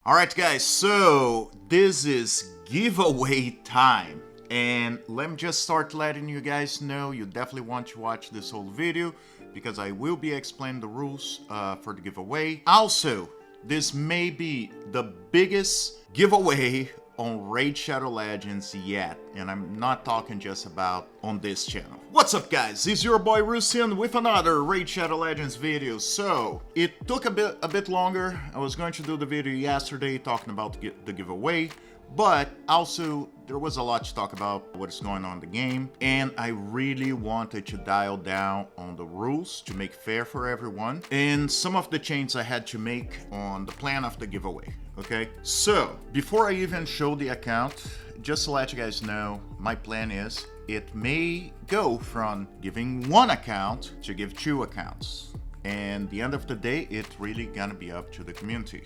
Alright guys, so this is giveaway time. And let me just start letting you guys know you definitely want to watch this whole video because I will be explaining the rules for the giveaway. Also, this may be the biggest giveaway on Raid Shadow Legends yet, and I'm not talking just about on this channel. What's up guys, it's your boy Rusian with another Raid Shadow Legends video. So, it took a bit longer. I was going to do the video yesterday talking about the giveaway, but also there was a lot to talk about what is going on in the game, and I really wanted to dial down on the rules to make fair for everyone, and some of the changes I had to make on the plan of the giveaway. Okay, so before I even show the account, just to let you guys know, my plan is it may go from giving one account to give two accounts. And at the end of the day, it's really gonna be up to the community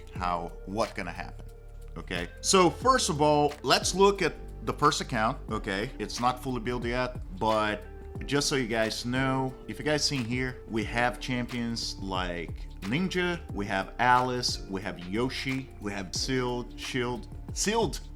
what's gonna happen. Okay, so first of all, let's look at the first account. Okay, it's not fully built yet, but just so you guys know, if you guys seen here, we have champions like Ninja, we have Alice, we have Yoshi, we have Sealed,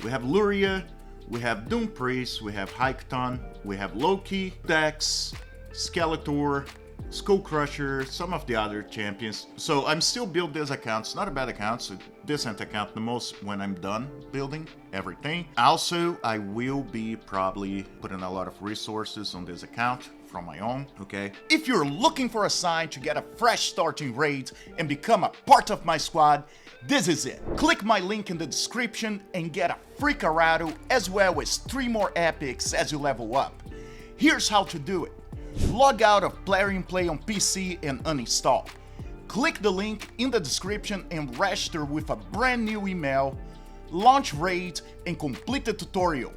we have Luria, we have Doom Priest, we have Hycton, we have Loki, Dex, Skeletor, Skull Crusher, some of the other champions. So I'm still building this account. It's not a bad account, it's a decent account the most when I'm done building everything. Also, I will be probably putting a lot of resources on this account from my own, okay? If you're looking for a sign to get a fresh start in raids and become a part of my squad, this is it. Click my link in the description and get a free Karato as well as 3 more epics as you level up. Here's how to do it. Log out of Plarium Play on PC and uninstall. Click the link in the description and register with a brand new email, launch raid and complete the tutorial.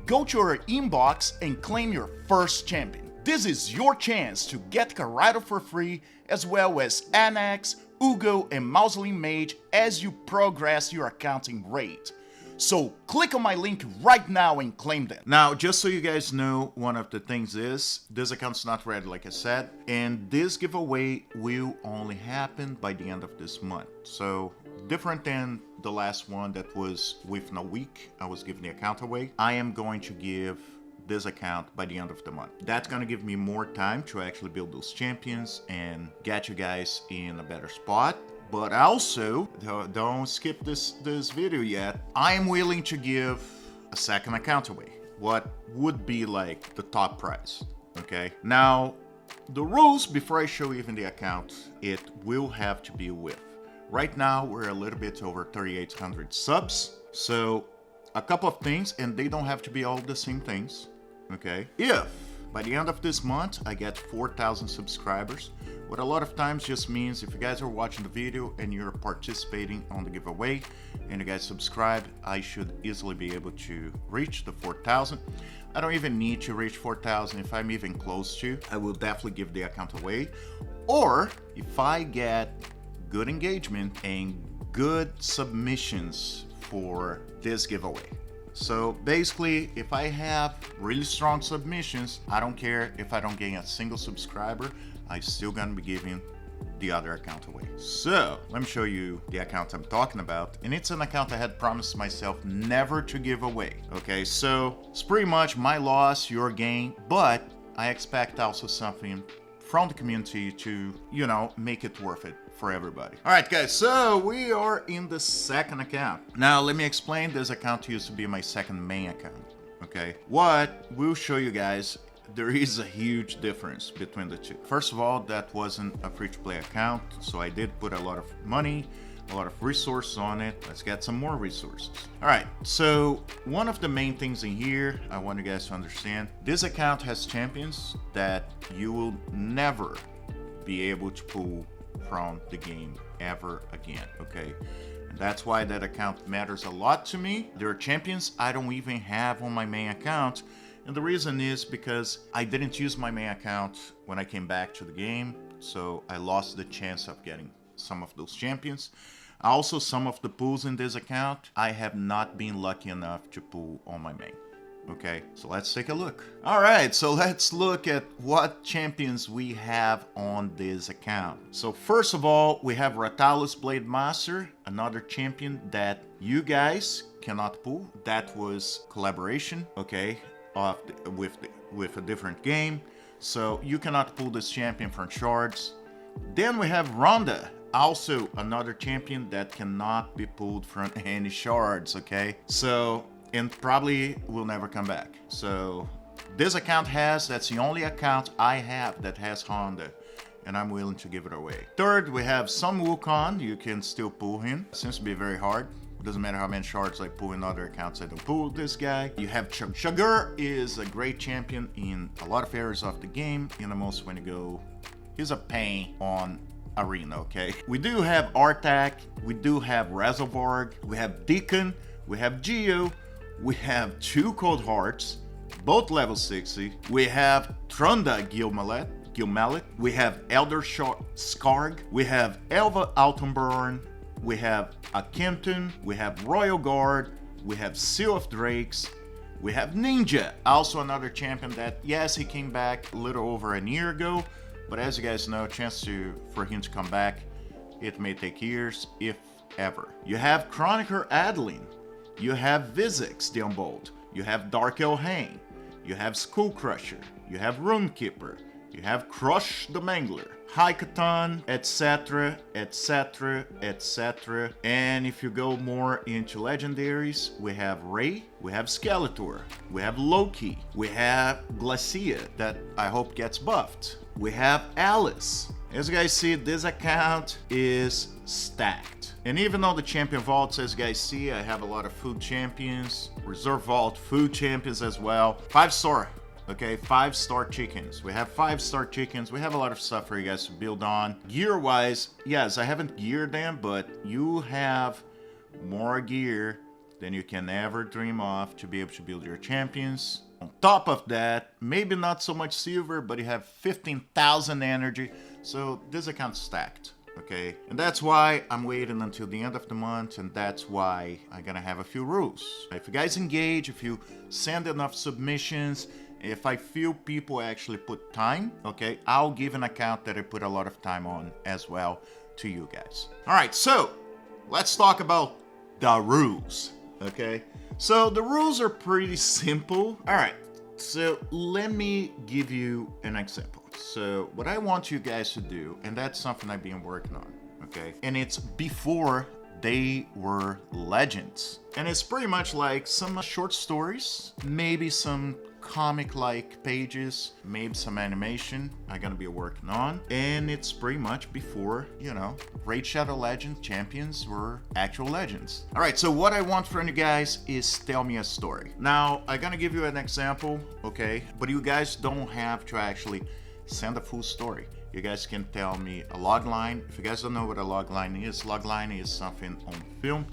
Go to your inbox and claim your first champion. This is your chance to get Karato for free as well as Anax, Uugo and Mausoleum Mage as you progress your accounting raid. So click on my link right now and claim them. Now, just so you guys know, one of the things is, this account's not ready like I said, and this giveaway will only happen by the end of this month. So, different than the last one that was within a week, I was giving the account away. I am going to give this account by the end of the month. That's gonna give me more time to actually build those champions and get you guys in a better spot. But also, don't skip this video yet, I am willing to give a second account away. What would be like the top prize, okay? Now, the rules, before I show even the account, it will have to be with. Right now, we're a little bit over 3,800 subs, so a couple of things, and they don't have to be all the same things, okay? If by the end of this month, I get 4,000 subscribers, what a lot of times just means if you guys are watching the video and you're participating on the giveaway and you guys subscribe, I should easily be able to reach the 4,000. I don't even need to reach 4,000. If I'm even close to, I will definitely give the account away. Or if I get good engagement and good submissions for this giveaway. So basically, if I have really strong submissions, I don't care if I don't gain a single subscriber, I'm still gonna be giving the other account away. So let me show you the account I'm talking about, and it's an account I had promised myself never to give away. Okay, so it's pretty much my loss, your gain, but I expect also something from the community to, you know, make it worth it for everybody. All right, guys, so we are in the second account. Now, let me explain. This account used to be my second main account, okay? What we'll show you guys, there is a huge difference between the two. First of all, that wasn't a free-to-play account, so I did put a lot of money, a lot of resources on it. Let's get some more resources. All right, so one of the main things in here, I want you guys to understand, this account has champions that you will never be able to pull from the game ever again, okay? And that's why that account matters a lot to me. There are champions I don't even have on my main account, and the reason is because I didn't use my main account when I came back to the game, so I lost the chance of getting some of those champions. Also, some of the pulls in this account, I have not been lucky enough to pull on my main. Okay, so let's take a look. All right, so let's look at what champions we have on this account. So first of all, we have Rathalos Blade Master, another champion that you guys cannot pull. That was collaboration, okay, with a different game. So you cannot pull this champion from shards. Then we have Ronda, also another champion that cannot be pulled from any shards, okay? So, and probably will never come back. So this account that's the only account I have that has Honda, and I'm willing to give it away. Third, we have some Wukong. You can still pull him. Seems to be very hard. It doesn't matter how many shards I pull in other accounts, I don't pull this guy. You have Shagur is a great champion in a lot of areas of the game. In the most when you go, he's a pain on Arena, okay? We do have Artak, we do have Razovarg, we have Deacon, we have Geo, we have 2 Cold Hearts, both level 60. We have Trunda Gilmalet, we have Elder Skarg, we have Elva Altenborn, we have Akenton, we have Royal Guard, we have Seal of Drakes, we have Ninja, also another champion that, yes, he came back a little over a year ago, but as you guys know, chance for him to come back, it may take years, if ever. You have Chronicle Adeline, you have Vizix the Unbolt, you have Dark Elhain, you have Skull Crusher, you have Runekeeper, you have Crush the Mangler, Haikatan, etc, etc, etc. And if you go more into legendaries, we have Ray, we have Skeletor, we have Loki, we have Glacia that I hope gets buffed, we have Alice. As you guys see, this account is stacked. And even though the champion vaults, as you guys see, I have a lot of food champions, reserve vault food champions as well. 5-star, okay, 5-star chickens. We have 5-star chickens. We have a lot of stuff for you guys to build on. Gear wise, yes, I haven't geared them, but you have more gear than you can ever dream of to be able to build your champions. On top of that, maybe not so much silver, but you have 15,000 energy. So this account's stacked. Okay, and that's why I'm waiting until the end of the month, and that's why I'm gonna have a few rules. If you guys engage, if you send enough submissions, if I feel people actually put time, okay, I'll give an account that I put a lot of time on as well to you guys. All right, so let's talk about the rules, okay? So the rules are pretty simple. All right, so let me give you an example. So what I want you guys to do, and that's something I've been working on, okay? And it's before they were legends. And it's pretty much like some short stories, maybe some comic-like pages, maybe some animation I'm gonna be working on. And it's pretty much before, you know, Raid Shadow Legend champions were actual legends. All right, so what I want from you guys is tell me a story. Now, I'm gonna give you an example, okay? But you guys don't have to actually send a full story. You guys can tell me a log line. If you guys don't know what a log line is something on film,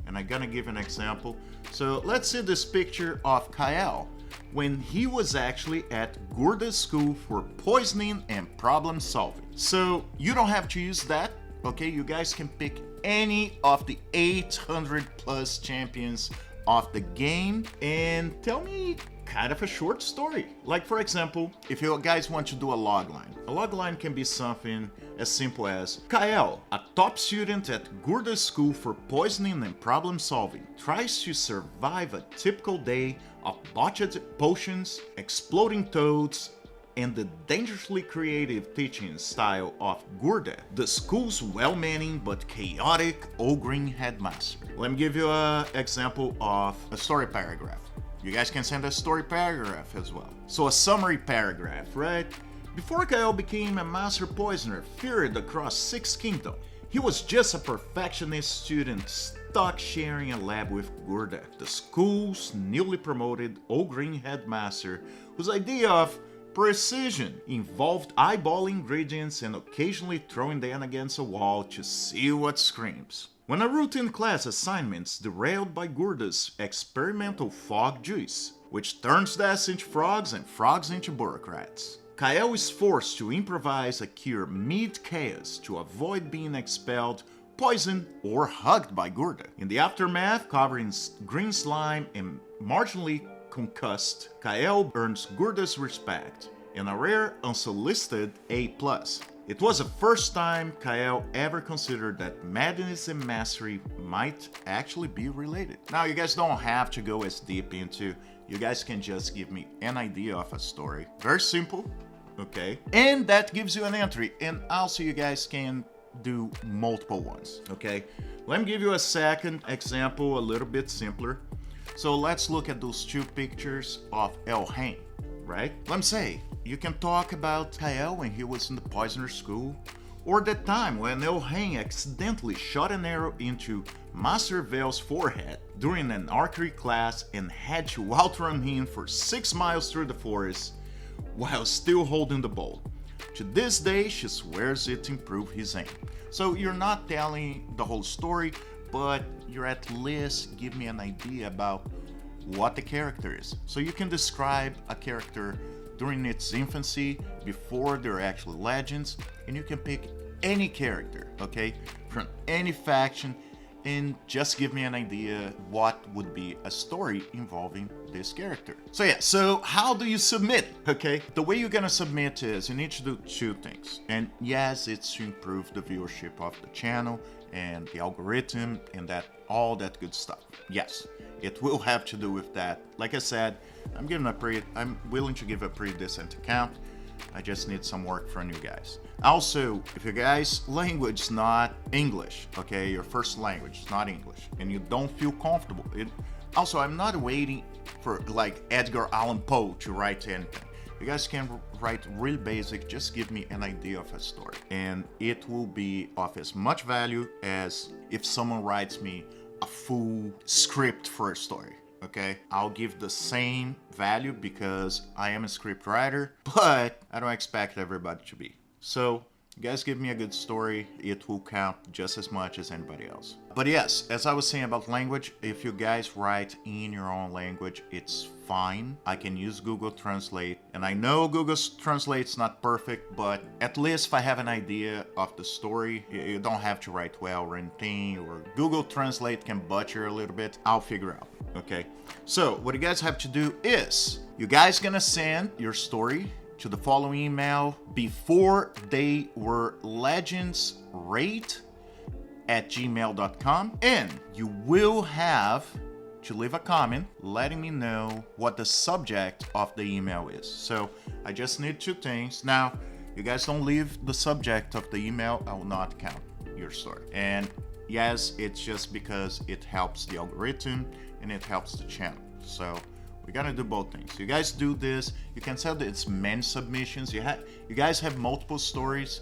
and I'm gonna give an example. So let's see this picture of Kyle when he was actually at Gurda's school for poisoning and problem solving. So you don't have to use that, okay? You guys can pick any of the 800 plus champions of the game and tell me kind of a short story. Like, for example, if you guys want to do a log line can be something as simple as Kyle, a top student at Gurda's school for poisoning and problem solving, tries to survive a typical day of botched potions, exploding toads, and the dangerously creative teaching style of Gurda, the school's well-meaning but chaotic ogre headmaster. Let me give you an example of a story paragraph. You guys can send a story paragraph as well. So a summary paragraph, right? Before Kyle became a master poisoner feared across 6 kingdoms, he was just a perfectionist student stuck sharing a lab with Gurda, the school's newly promoted ogre headmaster, whose idea of precision involved eyeballing ingredients and occasionally throwing them against a wall to see what screams. When a routine class assignment's derailed by Gurda's experimental fog juice, which turns deaths into frogs and frogs into bureaucrats, Kyle is forced to improvise a cure mid-chaos to avoid being expelled, poisoned, or hugged by Gurda. In the aftermath, covered in green slime and marginally concussed, Kael earns Gurda's respect and a rare unsolicited A+. It was the first time Kael ever considered that madness and mastery might actually be related. Now, you guys don't have to go as deep into, you guys can just give me an idea of a story. Very simple, okay? And that gives you an entry, and also you guys can do multiple ones, okay? Let me give you a second example, a little bit simpler. So let's look at those two pictures of El-Hain, right? Let me say, you can talk about Kael when he was in the Poisoner School, or that time when El-Hain accidentally shot an arrow into Master Vale's forehead during an archery class and had to outrun him for 6 miles through the forest while still holding the bow. To this day, she swears it improved his aim. So you're not telling the whole story, but you're at least give me an idea about what the character is. So you can describe a character during its infancy, before they're actually legends, and you can pick any character, okay, from any faction, and just give me an idea what would be a story involving this character. So yeah, so how do you submit, okay? The way you're gonna submit is you need to do two things. And yes, it's to improve the viewership of the channel and the algorithm and that all that good stuff. Yes, it will have to do with that. Like I said, I'm willing to give a pretty decent account. I just need some work from you guys. Also, if your guys' language is not English, okay, your first language is not English, and you don't feel comfortable, also, I'm not waiting for like Edgar Allan Poe to write anything. You guys can write real basic, just give me an idea of a story. And it will be of as much value as if someone writes me a full script for a story. Okay, I'll give the same value because I am a script writer, but I don't expect everybody to be. So you guys give me a good story, it will count just as much as anybody else. But yes, as I was saying about language, if you guys write in your own language, it's fine. I can use Google Translate, and I know Google Translate's not perfect, but at least if I have an idea of the story, you don't have to write well or anything, or Google Translate can butcher a little bit, I'll figure out, okay? So what you guys have to do is, you guys gonna send your story to the following email before they were legendsrate@gmail.com, and you will have to leave a comment letting me know what the subject of the email is. So I just need two things. Now, you guys don't leave the subject of the email, I will not count your story. And yes, it's just because it helps the algorithm and it helps the channel. So we gotta do both things. You guys do this, you can tell that it's many submissions. You guys have multiple stories,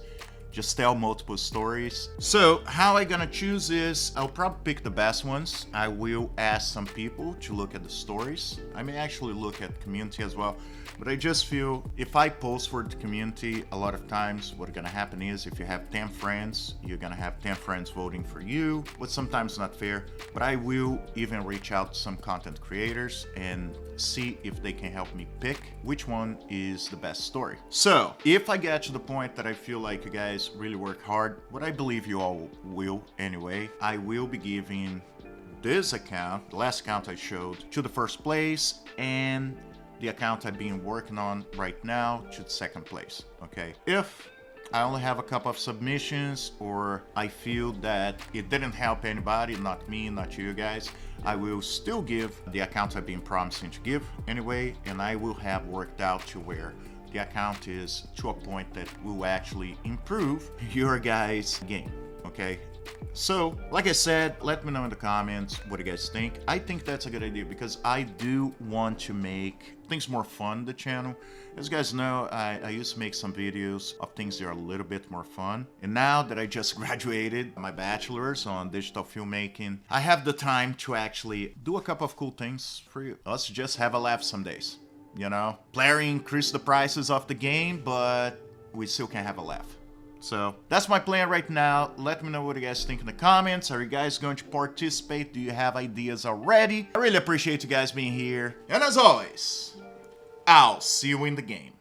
just tell multiple stories. So how I gonna choose is, I'll probably pick the best ones. I will ask some people to look at the stories. I may actually look at community as well, but I just feel if I post for the community, a lot of times what's gonna happen is if you have 10 friends, you're gonna have 10 friends voting for you, what's sometimes not fair, but I will even reach out to some content creators and see if they can help me pick which one is the best story. So if I get to the point that I feel like you guys really work hard, what I believe you all will anyway, I will be giving this account, the last account I showed, to the first place, and the account I've been working on right now to the second place, okay? If I only have a couple of submissions, or I feel that it didn't help anybody, not me, not you guys, I will still give the account I've been promising to give anyway, and I will have worked out to where the account is to a point that will actually improve your guys' game, okay? So, like I said, let me know in the comments what you guys think. I think that's a good idea because I do want to make things more fun on the channel. As you guys know, I used to make some videos of things that are a little bit more fun. And now that I just graduated my bachelor's on digital filmmaking, I have the time to actually do a couple of cool things for you. Let's just have a laugh some days, you know? Player increased the prices of the game, but we still can have a laugh. So that's my plan right now. Let me know what you guys think in the comments. Are you guys going to participate? Do you have ideas already? I really appreciate you guys being here. And as always, I'll see you in the game.